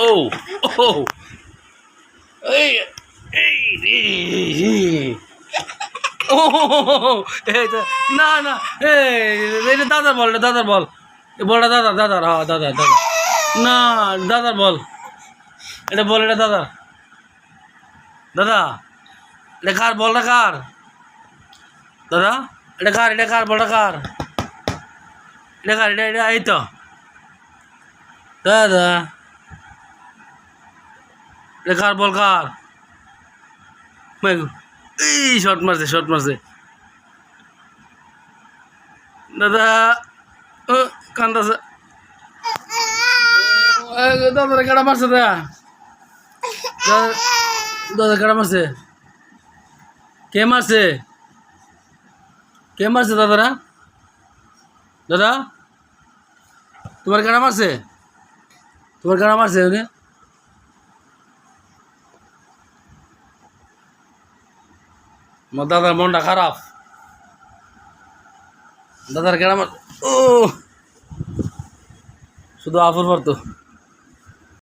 ও ও এই এই ও এই না না এটা দাদার বল, এটা দাদার বল, বলটা দাদা দাদার, হ্যাঁ দাদা দাদা না দাদার বল, এটা বল, এটা দাদা দাদা, এটা কার বলটা কার দাদা, এটা কার, এটা কার বলটা কার, এটা কার, এটা এটা এই তো দাদা, এটা কার বল কার, এই শর্ট মারছে, শর্ট মারছে দাদা, কান্দাছে দাদা, কেডা মারছে দাদা, দাদা কেডা মারছে, কে মারছে, কে মারছে দাদারা, দাদা তোমার কেডা মারছে, তোমার কেডা মারছে উনি, আমার দাদার মনটা খারাপ, দাদার কেডা মার, ও শুধু আফর পারতো।